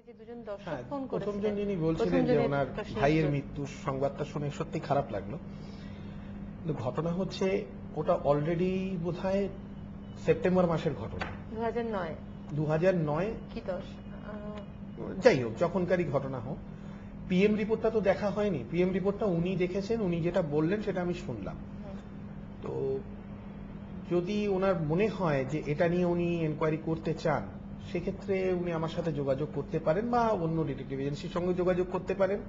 যে দুজন দর্শক ফোন করেছিলেন, প্রথমজন যিনি বলছিলেন যে ওনার ভাইয়ের মৃত্যুর সংবাদটা শুনে সত্যি খারাপ লাগলো। কিন্তু ঘটনা হচ্ছে ওটা অলরেডি বোধহয় সেপ্টেম্বর মাসের ঘটনা, 2009 কি 10 যাই হোক যখনকারই ঘটনা হোক। পিএম রিপোর্টটা তো দেখা হয়নি, পিএম রিপোর্টটা উনি দেখেছেন, উনি যেটা বললেন সেটা আমি শুনলাম। তো যদি ওনার মনে হয় যে এটা নিয়ে উনি এনকোয়ারি করতে চান, সেক্ষেত্রে উনি আমার সাথে যোগাযোগ করতে পারেন বা অন্য ডিটেকটিভ এজেন্সির সঙ্গে যোগাযোগ করতে পারেন।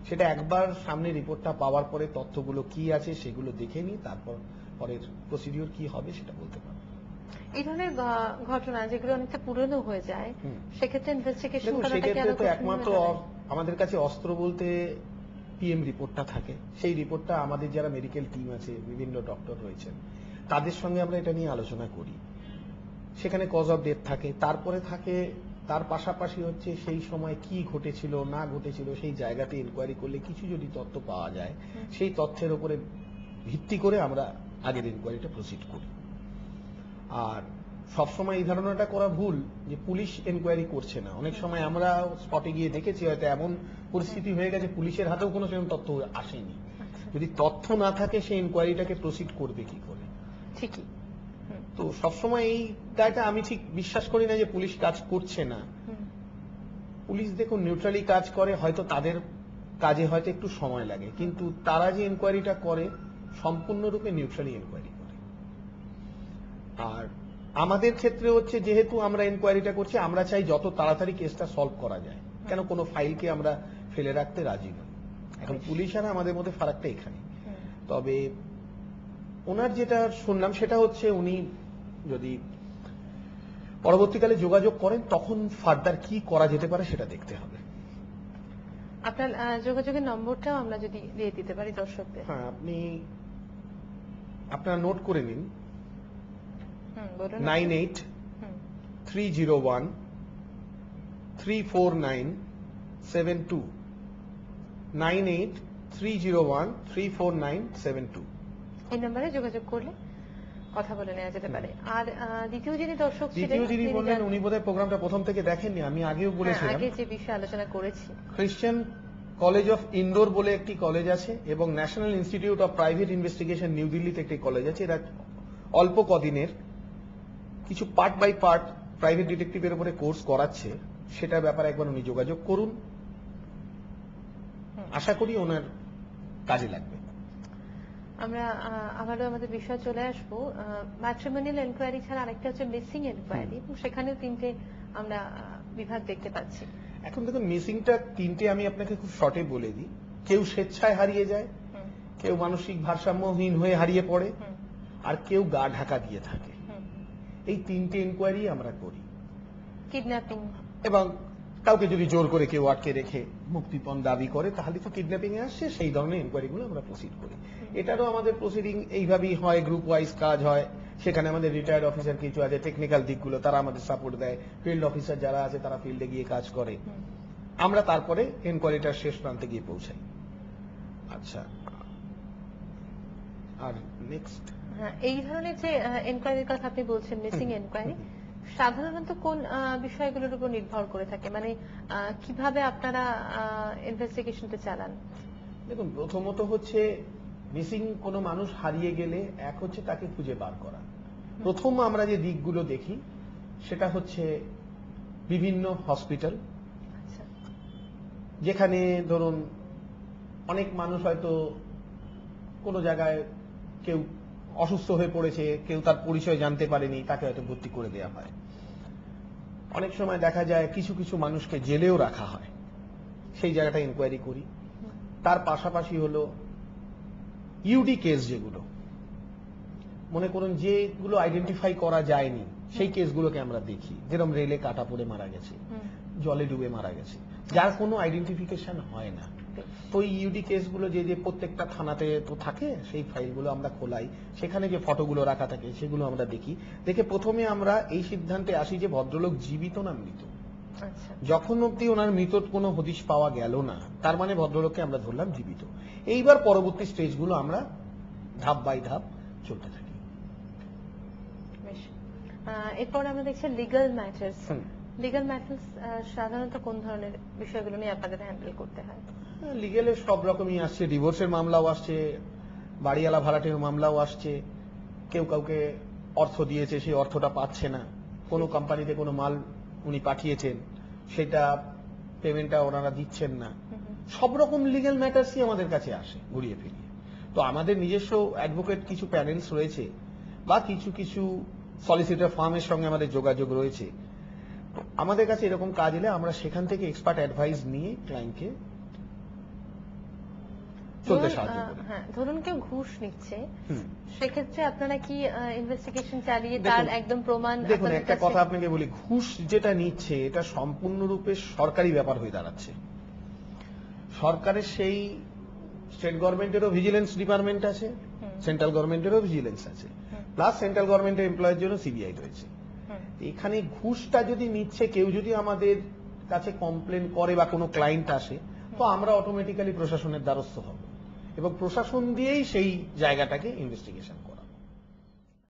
সেটা একবার সামনে রিপোর্টটা পাওয়ার পরে তথ্যগুলো কি আছে সেগুলো দেখে নিই, তারপর পরের প্রসিডিওর কি হবে সেটা বলতে পারবো। এই ধরনের ঘটনা যেগুলো অনেকটা পুরনো হয়ে যায়, সেক্ষেত্রে ইনভেস্টিগেশন করাটা কি সেক্ষেত্রে আরো তো কঠিন একমাত্র হয়ে যায়? আমাদের কাছে অস্ত্র বলতে পিএম রিপোর্টটা থাকে। সেই রিপোর্টটা আমাদের যারা মেডিকেল টিম আছে, বিভিন্ন ডক্টর রয়েছেন, তাদের সঙ্গে আমরা এটা নিয়ে আলোচনা করি। সেখানে কজ অফ ডেথ থাকে, তারপরে থাকে তার পাশাপাশি হচ্ছে সেই সময় কি ঘটেছিল না ঘটেছিল সেই জায়গাতে ইনকোয়ারি করলে কিছু যদি তথ্য পাওয়া যায়, সেই তথ্যের উপরে ভিত্তি করে আমরা আগের ইনকোয়ারিটা প্রসিড করি। আর সবসময় এই ধারণাটা করা ভুল যে পুলিশ এনকোয়ারি করছে না। অনেক সময় আমরা স্পটে গিয়ে দেখেছি হয়তো এমন পরিস্থিতি হয়ে গেছে পুলিশের হাতেও কোনো সেরকম তথ্য আসেনি। যদি তথ্য না থাকে সেই ইনকোয়ারিটাকে প্রসিড করবে কি করে? ঠিকই। তো সবসময় এই দায়টা আমি ঠিক বিশ্বাস করি না যে পুলিশ কাজ করছে না। পুলিশ দেখুন নিউট্রালি কাজ করে, হয়তো তাদের কাজে হয়তো একটু সময় লাগে, কিন্তু তারা যে এনকোয়ারিটা করে সম্পূর্ণরূপে নিউট্রালি এনকোয়ারি করে। আর আমাদের ক্ষেত্রে হচ্ছে যেহেতু আমরা এনকোয়ারিটা করছি, আমরা চাই যত তাড়াতাড়ি কেসটা সলভ করা যায়, কেন কোনো ফাইলকে আমরা ফেলে রাখতে রাজি নই। এখন পুলিশ আর আমাদের মধ্যে ফারাকটা এখানে। তবে ওনার যেটা শুনলাম সেটা হচ্ছে উনি যদি পরবর্তীকালে যোগাযোগ করেন তখন ফার্দার কি করা যেতে পারে সেটা দেখতে হবে। আপনার যোগাযোগের নম্বরটাও আমরা যদি দিয়ে দিতে পারি দর্শকদের। হ্যাঁ, আপনি আপনারা নোট করে নিন। 98-301-34972 98-301-34972 এই নম্বরে যোগাযোগ করলে কথা বলে নেওয়া যেতে পারে। আর দ্বিতীয় যিনি দর্শক ছিলেন, যিনি বললেন উনি বোধহয় প্রোগ্রামটা প্রথম থেকে দেখেননি, আমি আগেও বলেছিলাম। আগে যে বিষয়ে আলোচনা করেছি, খ্রিস্টান কলেজ অফ ইন্দোর বলে একটি কলেজ আছে এবং national institute of private investigation new দিল্লিতে একটি কলেজ আছে। এরা অল্প কদিনের কিছু পার্ট বাই পার্ট প্রাইভেট ডিটেকটিভের উপরে কোর্স করাচ্ছে। সেটার ব্যাপারে একবার উনি যোগাযোগ করুন, আশা করি ওনার কাজে লাগবে। আমরা আবারও আমাদের বিষয় চলে আসবো। ম্যাট্রিমোনিয়াল এনকোয়ারি ছাড়া আরেকটা হচ্ছে মিসিং এনকোয়ারি, এবং সেখানেও তিনটে আমরা বিভাগ দেখতে পাচ্ছি। এখন দেখুন মিসিংটা তিনটে আমি আপনাকে খুব শর্টে বলে দিই। কেউ স্বেচ্ছায় হারিয়ে যায়, কেউ মানসিক ভারসাম্যহীন হয়ে হারিয়ে পড়ে, আর কেউ গা ঢাকা দিয়ে থাকে। এই তিনটে এনকোয়ারি আমরা করি। কিডন্যাপিং এবং কাউকে যদি জোর করে কেউ আটকে রেখে মুক্তিপণ দাবি করে তাহলে তো কিডন্যাপিং এ আসছে, সেই ধরনের এনকোয়ারিগুলো আমরা প্রসিড করি। এটারও আমাদের প্রসিডিং এইভাবেই হয়, গ্রুপ ওয়াইজ কাজ হয়। সেখানে আমাদের রিটায়ার্ড অফিসার কিছু আছে, টেকনিক্যাল দিকগুলো তারা আমাদের সাপোর্ট দেয়, ফিল্ড অফিসার যারা আছে তারা ফিল্ডে গিয়ে কাজ করে, আমরা তারপরে এনকোয়ারিটার শেষ প্রান্তে গিয়ে পৌঁছাই। আচ্ছা, আর নেক্সট এই ধরনের যে এনকোয়ারির কথা আপনি বলছেন, মিসিং এনকোয়ারি সাধারণত কোন বিষয়গুলোর উপর নির্ভর করে থাকে, মানে কিভাবে আপনারা ইনভেস্টিগেশনটা চালান? দেখুন, প্রথমত হচ্ছে মিসিং কোনো মানুষ হারিয়ে গেলে এক হচ্ছে তাকে খুঁজে বার করা। প্রথম আমরা যে দিকগুলো দেখি সেটা হচ্ছে বিভিন্ন হসপিটাল, যেখানে ধরুন অনেক মানুষ হয়তো কোনো জায়গায় কেউ অসুস্থ হয়ে পড়েছে, কেউ তার পরিচয় জানতে পারেনি, তাকে হয়তো ভর্তি করে দেওয়া হয়। অনেক সময় দেখা যায় কিছু কিছু মানুষকে জেলেও রাখা হয়, সেই জায়গাটা ইনকোয়ারি করি। তার পাশাপাশি হলো ইউডি কেস, যেগুলো মনে করুন যেগুলো আইডেন্টিফাই করা যায়নি সেই কেসগুলোকে আমরা দেখি, যেরকম রেলে কাটা পড়ে মারা গেছে, জলে ডুবে মারা গেছে, যার কোনো আইডেন্টিফিকেশন হয় না। তো ইউডি কেসগুলো যে প্রত্যেকটা থানাতে তো থাকে, সেই ফাইলগুলো আমরা খোলাই, সেখানে যে ফটোগুলো রাখা থাকে সেগুলো আমরা দেখি। দেখে প্রথমে আমরা এই সিদ্ধান্তে আসি যে ভদ্রলোক জীবিত না মৃত। যখন অব্দি ওনার মৃত কোনো হদিশ পাওয়া গেল না, তার মানে ভদ্রলোককে আমরা ধরলাম জীবিত। এইবার পরবর্তী স্টেজগুলো আমরা ধাপ বাই ধাপ চলতে থাকি। এরপর আমরা দেখছি লিগ্যাল ম্যাটার্স, লিগ্যাল ম্যাটার্স সাধারণত কোন ধরনের বিষয়গুলো নিয়ে আপনাদের হ্যান্ডেল করতে হয়? লিগেলের সব রকমই আসছে, ডিভোর্সের মামলাও আসছে, বাড়িওয়ালা ভাড়াটের মামলাও আসছে, কেউ কাউকে অর্থ দিয়েছে সেই অর্থটা পাচ্ছে না, কোনো কোম্পানিতে কোনো মাল উনি পাঠিয়েছেন সেটা পেমেন্টটা ওনারা দিচ্ছেন না, সব রকম লিগ্যাল ম্যাটার্সই আমাদের কাছে আসে ঘুরিয়ে ফিরিয়ে। তো আমাদের নিজস্ব অ্যাডভোকেট কিছু প্যানেলস রয়েছে বা কিছু কিছু সলিসিটর ফার্মের সঙ্গে আমাদের যোগাযোগ রয়েছে। আমাদের কাছে এরকম কাজ এলে আমরা সেখান থেকে এক্সপার্ট অ্যাডভাইস নিয়ে ক্লায়েন্টকে চলতে সাহায্য করি। হ্যাঁ, ধরুন কেউ ঘুষ নিচ্ছে, হুম। সেক্ষেত্রে আপনারা কি ইনভেস্টিগেশন চালিয়ে দেখুন, তার একদম প্রমাণ দেখুন আপনাদের একটা কাছে- কথা আপনাকে বলি, ঘুষ যেটা নিচ্ছে এটা সম্পূর্ণরূপে সরকারি ব্যাপার হয়ে দাঁড়াচ্ছে। সরকারের সেই স্টেট গভর্নমেন্টেরও ভিজিলেন্স ডিপার্টমেন্ট আছে, সেন্ট্রাল গভর্নমেন্টেরও ভিজিলেন্স আছে, প্লাস সেন্ট্রাল গভর্নমেন্টের এমপ্লয়ের জন্য সিবিআই রয়েছে। এখানে ঘুষটা যদি নিচ্ছে কেউ, যদি আমাদের কাছে কমপ্লেন করে বা কোনো ক্লায়েন্ট আসে, তো আমরা অটোমেটিক্যালি প্রশাসনের দ্বারস্থ হব এবং প্রশাসন দিয়েই সেই জায়গাটাকে ইনভেস্টিগেশন করা।